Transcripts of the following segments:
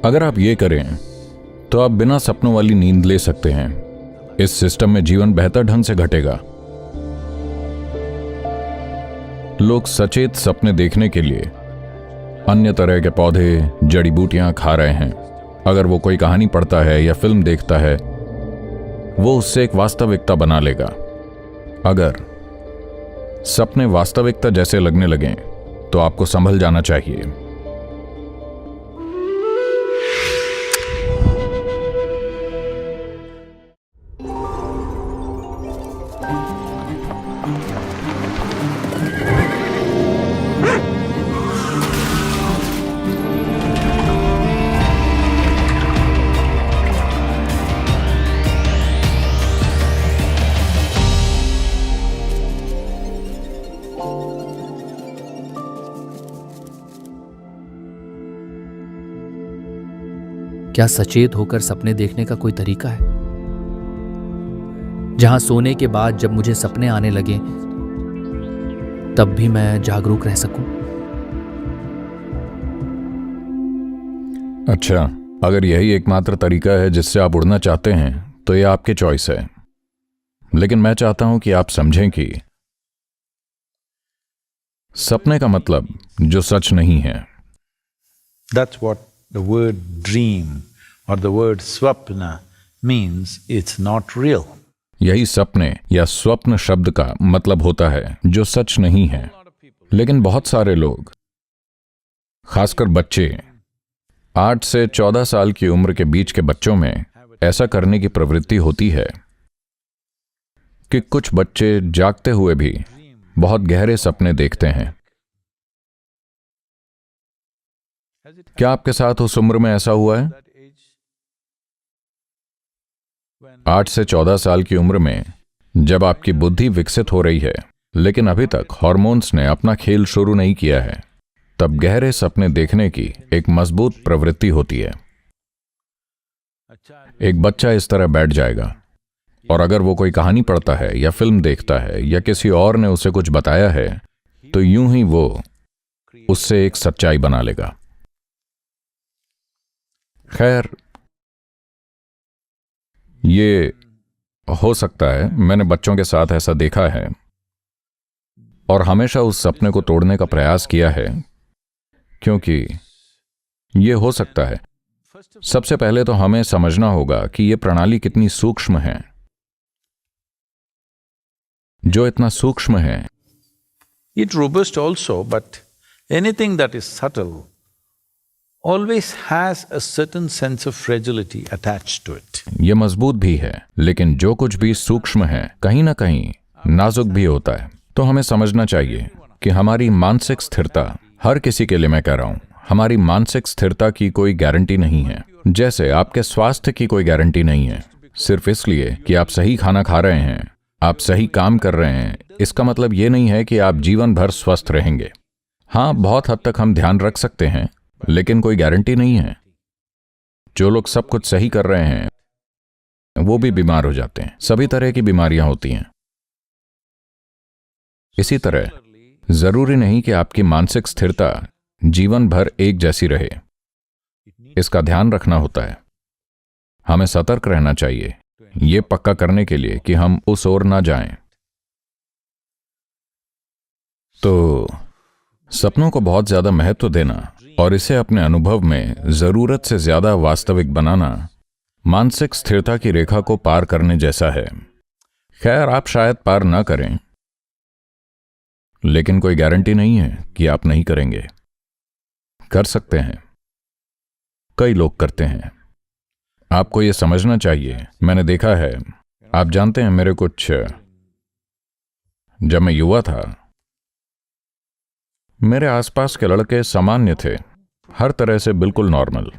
अगर आप ये करें तो आप बिना सपनों वाली नींद ले सकते हैं। इस सिस्टम में जीवन बेहतर ढंग से घटेगा। लोग सचेत सपने देखने के लिए अन्य तरह के पौधे, जड़ी बूटियां खा रहे हैं। अगर वो कोई कहानी पढ़ता है या फिल्म देखता है, वो उससे एक वास्तविकता बना लेगा। अगर सपने वास्तविकता जैसे लगने लगें तो आपको संभल जाना चाहिए। क्या सचेत होकर सपने देखने का कोई तरीका है जहां सोने के बाद जब मुझे सपने आने लगे तब भी मैं जागरूक रह सकूं? अच्छा, अगर यही एकमात्र तरीका है जिससे आप उड़ना चाहते हैं तो यह आपकी चॉइस है। लेकिन मैं चाहता हूं कि आप समझें कि सपने का मतलब जो सच नहीं है। That's what the word dream or the word swapna means. It's not real. यही सपने या स्वप्न शब्द का मतलब होता है, जो सच नहीं है। लेकिन बहुत सारे लोग, खासकर बच्चे, 8 से 14 साल की उम्र के बीच के बच्चों में ऐसा करने की प्रवृत्ति होती है कि कुछ बच्चे जागते हुए भी बहुत गहरे सपने देखते हैं। क्या आपके साथ उस उम्र में ऐसा हुआ है? 8 से 14 साल की उम्र में जब आपकी बुद्धि विकसित हो रही है लेकिन अभी तक हार्मोन्स ने अपना खेल शुरू नहीं किया है, तब गहरे सपने देखने की एक मजबूत प्रवृत्ति होती है। एक बच्चा इस तरह बैठ जाएगा और अगर वो कोई कहानी पढ़ता है या फिल्म देखता है या किसी और ने उसे कुछ बताया है तो यूं ही वो उससे एक सच्चाई बना लेगा। खैर, ये हो सकता है, मैंने बच्चों के साथ ऐसा देखा है और हमेशा उस सपने को तोड़ने का प्रयास किया है, क्योंकि ये हो सकता है। सबसे पहले तो हमें समझना होगा कि ये प्रणाली कितनी सूक्ष्म है। जो इतना सूक्ष्म है, It's robust also, but anything that is subtle always has a certain sense of fragility attached to it. ये मजबूत भी है, लेकिन जो कुछ भी सूक्ष्म है कहीं ना कहीं नाजुक भी होता है। तो हमें समझना चाहिए कि हमारी मानसिक स्थिरता, हर किसी के लिए मैं कह रहा हूं, हमारी मानसिक स्थिरता की कोई गारंटी नहीं है। जैसे आपके स्वास्थ्य की कोई गारंटी नहीं है। सिर्फ इसलिए कि आप सही खाना खा रहे हैं, आप सही काम कर रहे हैं, इसका मतलब ये नहीं है कि आप जीवन भर स्वस्थ रहेंगे। हाँ, बहुत हद तक हम ध्यान रख सकते हैं, लेकिन कोई गारंटी नहीं है। जो लोग सब कुछ सही कर रहे हैं वो भी बीमार हो जाते हैं। सभी तरह की बीमारियां होती हैं। इसी तरह जरूरी नहीं कि आपकी मानसिक स्थिरता जीवन भर एक जैसी रहे। इसका ध्यान रखना होता है। हमें सतर्क रहना चाहिए, ये पक्का करने के लिए कि हम उस ओर ना जाएं। तो सपनों को बहुत ज्यादा महत्व देना और इसे अपने अनुभव में जरूरत से ज्यादा वास्तविक बनाना मानसिक स्थिरता की रेखा को पार करने जैसा है। खैर, आप शायद पार ना करें, लेकिन कोई गारंटी नहीं है कि आप नहीं करेंगे। कर सकते हैं। कई लोग करते हैं। आपको यह समझना चाहिए। मैंने देखा है, आप जानते हैं, जब मैं युवा था, मेरे आसपास के लड़के सामान्य थे, हर तरह से बिल्कुल नॉर्मल।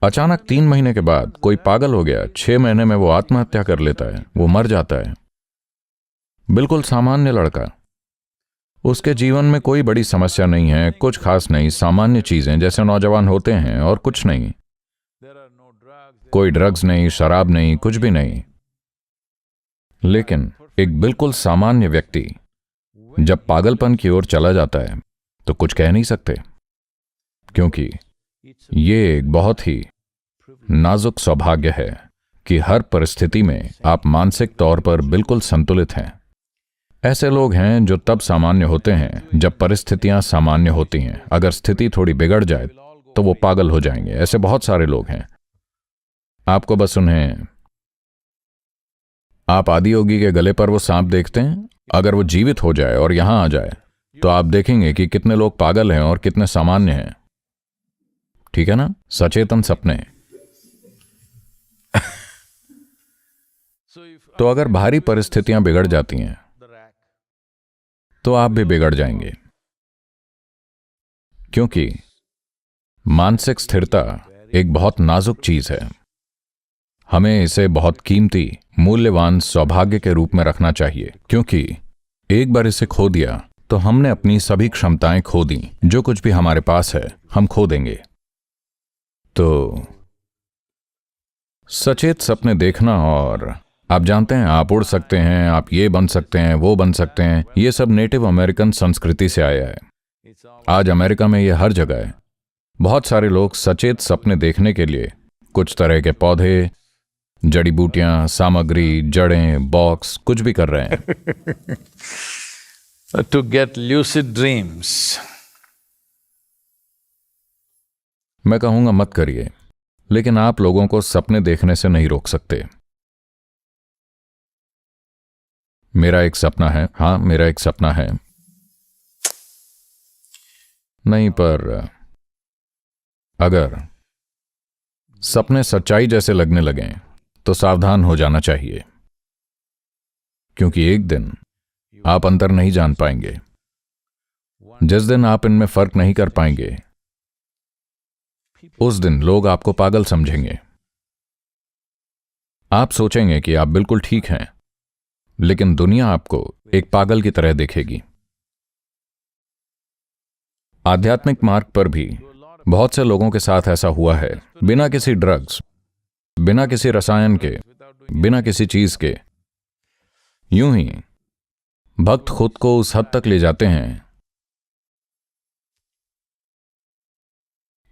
अचानक 3 महीने के बाद कोई पागल हो गया, 6 महीने में वो आत्महत्या कर लेता है, वो मर जाता है। बिल्कुल सामान्य लड़का, उसके जीवन में कोई बड़ी समस्या नहीं है, कुछ खास नहीं, सामान्य चीजें जैसे नौजवान होते हैं और कुछ नहीं। कोई ड्रग्स नहीं, शराब नहीं, कुछ भी नहीं। लेकिन एक बिल्कुल सामान्य व्यक्ति जब पागलपन की ओर चला जाता है तो कुछ कह नहीं सकते, क्योंकि ये एक बहुत ही नाजुक सौभाग्य है कि हर परिस्थिति में आप मानसिक तौर पर बिल्कुल संतुलित हैं। ऐसे लोग हैं जो तब सामान्य होते हैं जब परिस्थितियां सामान्य होती हैं। अगर स्थिति थोड़ी बिगड़ जाए तो वो पागल हो जाएंगे। ऐसे बहुत सारे लोग हैं। आपको बस उन्हें, आप आदियोगी के गले पर वो सांप देखते हैं, अगर वो जीवित हो जाए और यहां आ जाए तो आप देखेंगे कि कितने लोग पागल हैं और कितने सामान्य हैं। ठीक है ना? सचेतन सपने। तो अगर भारी परिस्थितियां बिगड़ जाती हैं तो आप भी बिगड़ जाएंगे, क्योंकि मानसिक स्थिरता एक बहुत नाजुक चीज है। हमें इसे बहुत कीमती, मूल्यवान सौभाग्य के रूप में रखना चाहिए, क्योंकि एक बार इसे खो दिया तो हमने अपनी सभी क्षमताएं खो दी। जो कुछ भी हमारे पास है हम खो देंगे। तो सचेत सपने देखना, और आप जानते हैं आप उड़ सकते हैं, आप ये बन सकते हैं, वो बन सकते हैं, ये सब नेटिव अमेरिकन संस्कृति से आया है। आज अमेरिका में ये हर जगह है। बहुत सारे लोग सचेत सपने देखने के लिए कुछ तरह के पौधे, जड़ी बूटियां, सामग्री, जड़ें, बॉक्स, कुछ भी कर रहे हैं। To get lucid dreams. मैं कहूंगा मत करिए, लेकिन आप लोगों को सपने देखने से नहीं रोक सकते। मेरा एक सपना है, हाँ मेरा एक सपना है। नहीं, पर अगर सपने सच्चाई जैसे लगने लगें तो सावधान हो जाना चाहिए, क्योंकि एक दिन आप अंतर नहीं जान पाएंगे। जिस दिन आप इनमें फर्क नहीं कर पाएंगे उस दिन लोग आपको पागल समझेंगे। आप सोचेंगे कि आप बिल्कुल ठीक हैं, लेकिन दुनिया आपको एक पागल की तरह देखेगी। आध्यात्मिक मार्ग पर भी बहुत से लोगों के साथ ऐसा हुआ है। बिना किसी ड्रग्स, बिना किसी रसायन के, बिना किसी चीज के, यूं ही भक्त खुद को उस हद तक ले जाते हैं।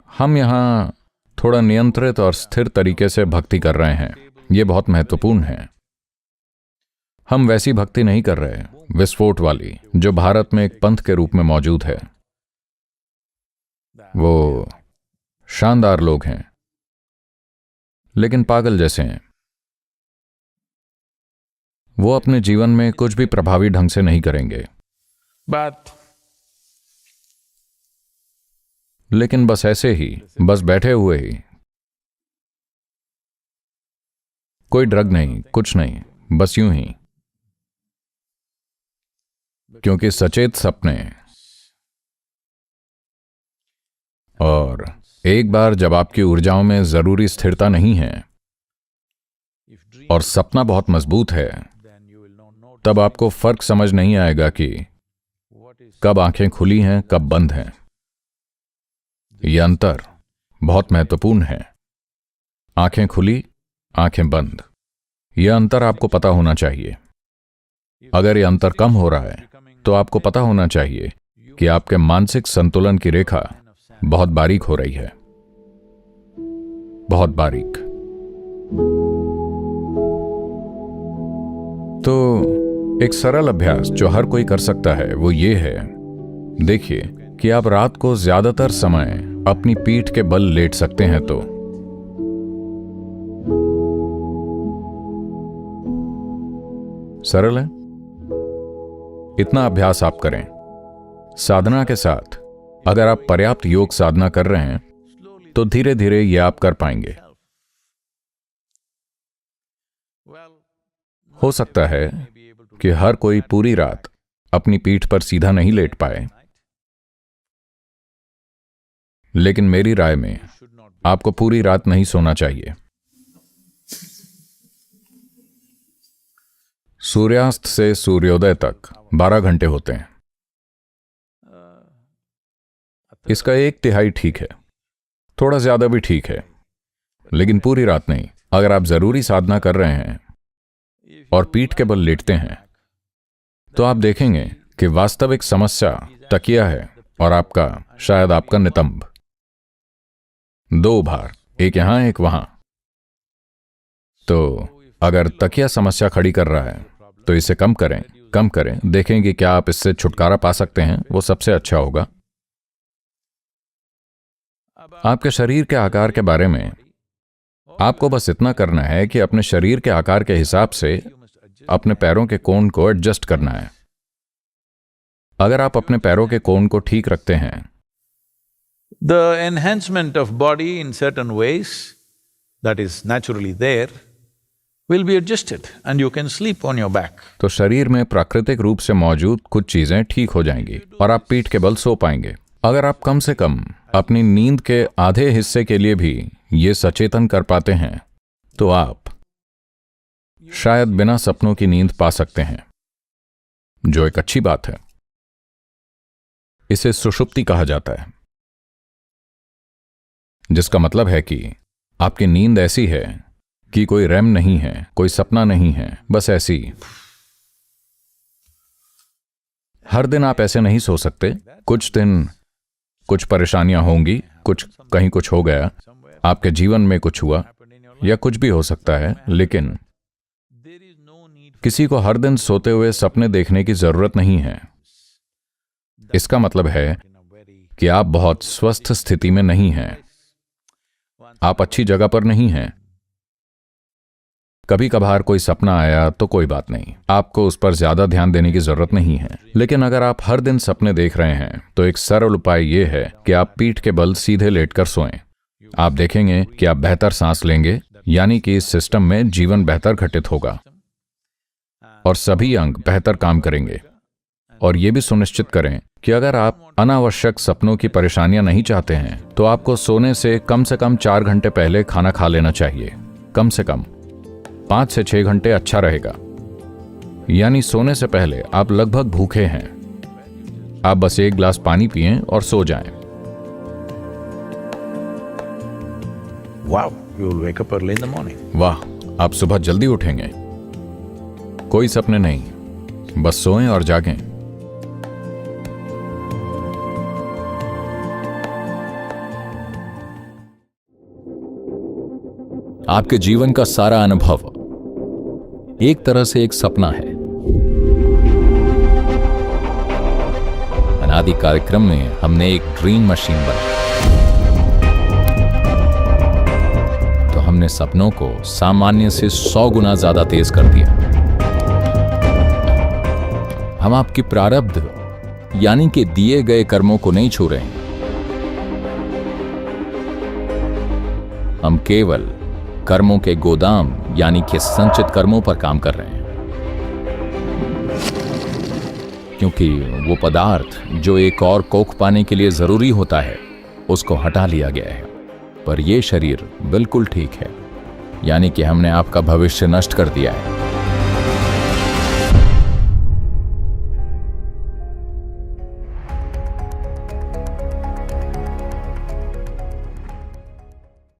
हम यहां थोड़ा नियंत्रित और स्थिर तरीके से भक्ति कर रहे हैं। यह बहुत महत्वपूर्ण है। हम वैसी भक्ति नहीं कर रहे विस्फोट वाली, जो भारत में एक पंथ के रूप में मौजूद है। वो शानदार लोग हैं, लेकिन पागल जैसे हैं। वो अपने जीवन में कुछ भी प्रभावी ढंग से नहीं करेंगे, लेकिन बस ऐसे ही, बस बैठे हुए ही, कोई ड्रग नहीं, कुछ नहीं, बस यूं ही। क्योंकि सचेत सपने, और एक बार जब आपकी ऊर्जाओं में जरूरी स्थिरता नहीं है और सपना बहुत मजबूत है, तब आपको फर्क समझ नहीं आएगा कि कब आंखें खुली हैं, कब बंद हैं। यह अंतर बहुत महत्वपूर्ण है। आंखें खुली, आंखें बंद, यह अंतर आपको पता होना चाहिए। अगर यह अंतर कम हो रहा है तो आपको पता होना चाहिए कि आपके मानसिक संतुलन की रेखा बहुत बारीक हो रही है, बहुत बारीक। तो एक सरल अभ्यास जो हर कोई कर सकता है वो ये है, देखिए कि आप रात को ज्यादातर समय अपनी पीठ के बल लेट सकते हैं। तो सरल है। इतना अभ्यास आप करें। साधना के साथ अगर आप पर्याप्त योग साधना कर रहे हैं तो धीरे धीरे ये आप कर पाएंगे। हो सकता है कि हर कोई पूरी रात अपनी पीठ पर सीधा नहीं लेट पाए, लेकिन मेरी राय में आपको पूरी रात नहीं सोना चाहिए। सूर्यास्त से सूर्योदय तक 12 घंटे होते हैं। इसका 1/3 ठीक है, थोड़ा ज्यादा भी ठीक है, लेकिन पूरी रात नहीं। अगर आप जरूरी साधना कर रहे हैं और पीठ के बल लेटते हैं तो आप देखेंगे कि वास्तविक समस्या तकिया है और शायद आपका नितंब। 2 भार, एक यहां एक वहां। तो अगर तकिया समस्या खड़ी कर रहा है तो इसे कम करें, देखें कि क्या आप इससे छुटकारा पा सकते हैं, वो सबसे अच्छा होगा। आपके शरीर के आकार के बारे में आपको बस इतना करना है कि अपने शरीर के आकार के हिसाब से अपने पैरों के कोण को एडजस्ट करना है। अगर आप अपने पैरों के कोण को ठीक रखते हैं, The enhancement of body in certain ways that is naturally there will be adjusted and you can sleep on your back. तो शरीर में प्राकृतिक रूप से मौजूद कुछ चीजें ठीक हो जाएंगी और आप पीठ के बल सो पाएंगे। अगर आप कम से कम अपनी नींद के आधे हिस्से के लिए भी ये सचेतन कर पाते हैं तो आप शायद बिना सपनों की नींद पा सकते हैं, जो एक अच्छी बात है। इसे सुषुप्ति कहा जाता है, जिसका मतलब है कि आपकी नींद ऐसी है कि कोई रैम नहीं है, कोई सपना नहीं है, बस ऐसी। हर दिन आप ऐसे नहीं सो सकते। कुछ दिन कुछ परेशानियां होंगी, कहीं कुछ हो गया, आपके जीवन में कुछ हुआ या कुछ भी हो सकता है, लेकिन किसी को हर दिन सोते हुए सपने देखने की जरूरत नहीं है। इसका मतलब है कि आप बहुत स्वस्थ स्थिति में नहीं हैं, आप अच्छी जगह पर नहीं हैं। कभी कभार कोई सपना आया तो कोई बात नहीं, आपको उस पर ज्यादा ध्यान देने की जरूरत नहीं है। लेकिन अगर आप हर दिन सपने देख रहे हैं तो एक सरल उपाय यह है कि आप पीठ के बल सीधे लेटकर सोएं। आप देखेंगे कि आप बेहतर सांस लेंगे, यानी कि इस सिस्टम में जीवन बेहतर घटित होगा और सभी अंग बेहतर काम करेंगे। और यह भी सुनिश्चित करें कि अगर आप अनावश्यक सपनों की परेशानियां नहीं चाहते हैं तो आपको सोने से कम 4 घंटे पहले खाना खा लेना चाहिए। कम से कम 5 से 6 घंटे अच्छा रहेगा, यानी सोने से पहले आप लगभग भूखे हैं। आप बस 1 गिलास पानी पिएं और सो जाएं। Wow, you will wake up early in the morning. वाह, आप सुबह जल्दी उठेंगे। कोई सपने नहीं, बस सोएं और जागें। आपके जीवन का सारा अनुभव एक तरह से एक सपना है। अनादि कार्यक्रम में हमने एक ड्रीम मशीन बनाई, तो हमने सपनों को सामान्य से 100 गुना ज्यादा तेज कर दिया। हम आपकी प्रारब्ध यानी कि दिए गए कर्मों को नहीं छू रहे हैं, हम केवल कर्मों के गोदाम यानी कि संचित कर्मों पर काम कर रहे हैं, क्योंकि वो पदार्थ जो एक और कोख पाने के लिए जरूरी होता है उसको हटा लिया गया है। पर ये शरीर बिल्कुल ठीक है, यानी कि हमने आपका भविष्य नष्ट कर दिया है।